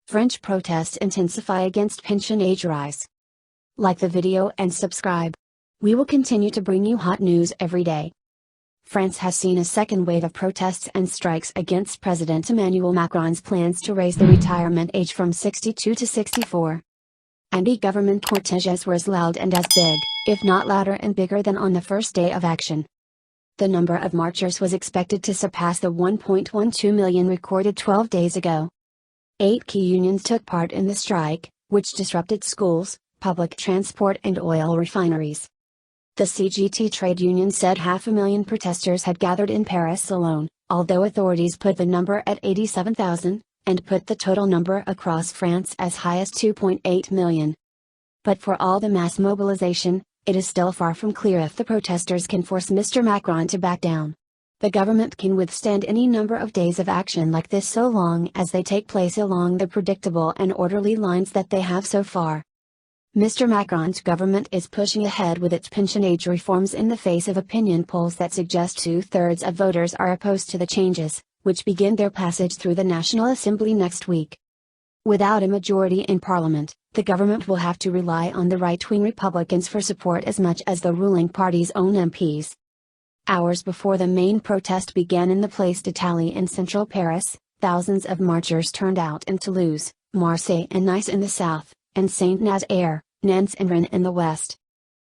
French protests intensify against pension age rise. Like the video and subscribe. We will continue to bring you hot news every day. France has seen a second wave of protests and strikes against President Emmanuel Macron's plans to raise the retirement age from 62 to 64. Anti-government cortèges were as loud and as big, if not louder and bigger than on the first day of action. The number of marchers was expected to surpass the 1.12 million recorded 12 days ago. 8 key unions took part in the strike, which disrupted schools, public transport and oil refineries. The CGT trade union said 500,000 protesters had gathered in Paris alone, although authorities put the number at 87,000, and put the total number across France as high as 2.8 million. But for all the mass mobilization, it is still far from clear if the protesters can force Mr. Macron to back down. The government can withstand any number of days of action like this so long as they take place along the predictable and orderly lines that they have so far. Mr. Macron's government is pushing ahead with its pension age reforms in the face of opinion polls that suggest 2/3 of voters are opposed to the changes, which begin their passage through the National Assembly next week. Without a majority in Parliament, the government will have to rely on the right-wing Republicans for support as much as the ruling party's own MPs. Hours before the main protest began in the Place d'Italie in central Paris, thousands of marchers turned out in Toulouse, Marseille and Nice in the south, and Saint-Nazaire, Nantes and Rennes in the west.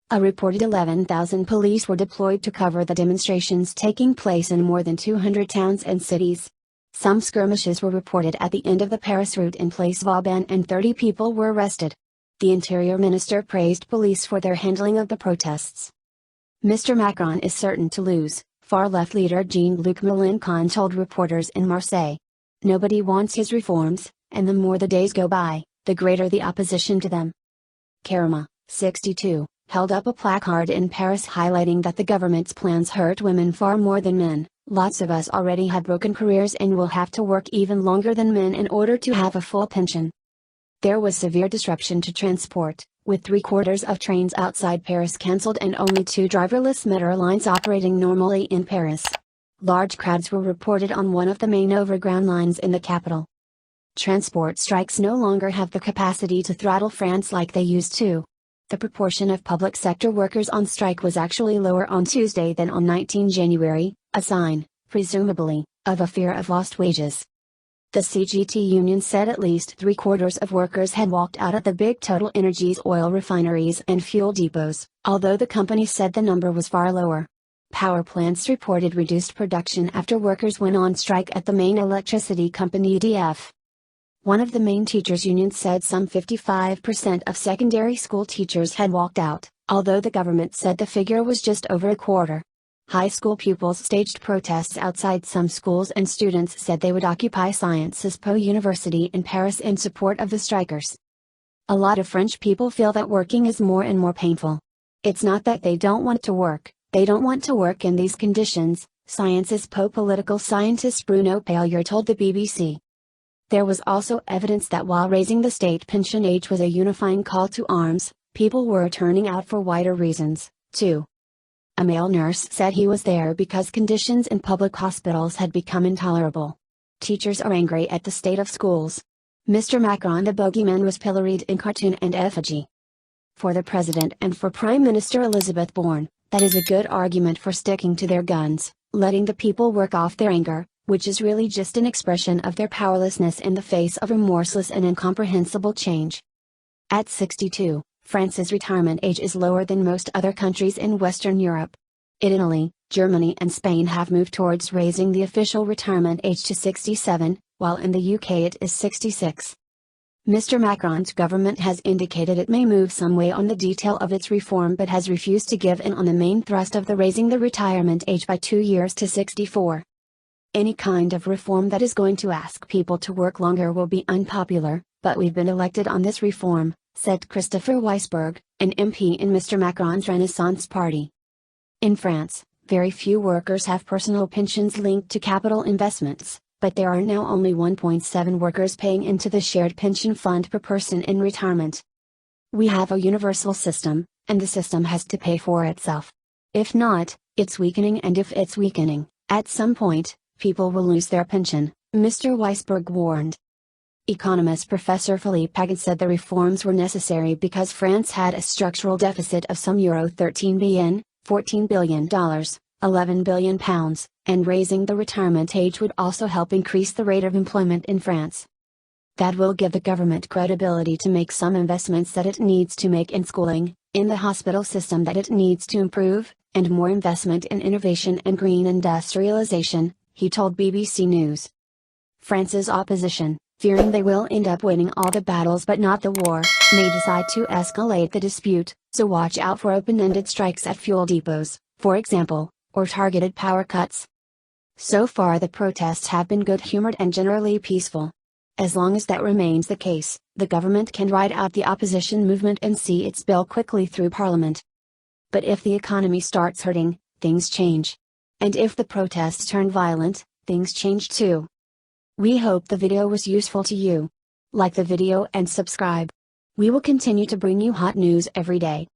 A reported 11,000 police were deployed to cover the demonstrations taking place in more than 200 towns and cities. Some skirmishes were reported at the end of the Paris route in Place Vauban and 30 people were arrested. The Interior Minister praised police for their handling of the protests. Mr. Macron is certain to lose, far-left leader Jean-Luc Mélenchon told reporters in Marseille. Nobody wants his reforms, and the more the days go by, the greater the opposition to them. Karima, 62, held up a placard in Paris highlighting that the government's plans hurt women far more than men. Lots of us already have broken careers and will have to work even longer than men in order to have a full pension. There was severe disruption to transport, with 3/4 of trains outside Paris cancelled and only 2 driverless metro lines operating normally in Paris. Large crowds were reported on one of the main overground lines in the capital. Transport strikes no longer have the capacity to throttle France like they used to. The proportion of public sector workers on strike was actually lower on Tuesday than on 19 January, a sign, presumably, of a fear of lost wages. The CGT union said at least 3/4 of workers had walked out at the big Total Energies oil refineries and fuel depots, although the company said the number was far lower. Power plants reported reduced production after workers went on strike at the main electricity company EDF. One of the main teachers' unions said some 55% of secondary school teachers had walked out, although the government said the figure was just over a quarter. High school pupils staged protests outside some schools and students said they would occupy Sciences Po University in Paris in support of the strikers. A lot of French people feel that working is more and more painful. It's not that they don't want to work, they don't want to work in these conditions, Sciences Po political scientist Bruno Paillard told the BBC. There was also evidence that while raising the state pension age was a unifying call to arms, people were turning out for wider reasons, too. A male nurse said he was there because conditions in public hospitals had become intolerable. Teachers are angry at the state of schools. Mr. Macron the bogeyman was pilloried in cartoon and effigy. For the president and for Prime Minister Elizabeth Borne, that is a good argument for sticking to their guns, letting the people work off their anger, which is really just an expression of their powerlessness in the face of remorseless and incomprehensible change. At 62, France's retirement age is lower than most other countries in Western Europe. Italy, Germany and Spain have moved towards raising the official retirement age to 67, while in the UK it is 66. Mr. Macron's government has indicated it may move some way on the detail of its reform but has refused to give in on the main thrust of the raising the retirement age by 2 years to 64. Any kind of reform that is going to ask people to work longer will be unpopular, but we've been elected on this reform, said Christopher Weisberg, an MP in Mr. Macron's Renaissance Party. In France, very few workers have personal pensions linked to capital investments, but there are now only 1.7 workers paying into the shared pension fund per person in retirement. We have a universal system, and the system has to pay for itself. If not, it's weakening, and if it's weakening, at some point, people will lose their pension, Mr. Weisberg warned. Economist Professor Philippe Pagan said the reforms were necessary because France had a structural deficit of some euro 13 billion, $14 billion, £11 billion, and raising the retirement age would also help increase the rate of employment in France. That will give the government credibility to make some investments that it needs to make in schooling, in the hospital system that it needs to improve, and more investment in innovation and green industrialization, he told BBC News. France's opposition, fearing they will end up winning all the battles but not the war, may decide to escalate the dispute, so watch out for open-ended strikes at fuel depots, for example, or targeted power cuts. So far the protests have been good-humored and generally peaceful. As long as that remains the case, the government can ride out the opposition movement and see its bill quickly through parliament. But if the economy starts hurting, things change. And if the protests turn violent, things change too. We hope the video was useful to you. Like the video and subscribe. We will continue to bring you hot news every day.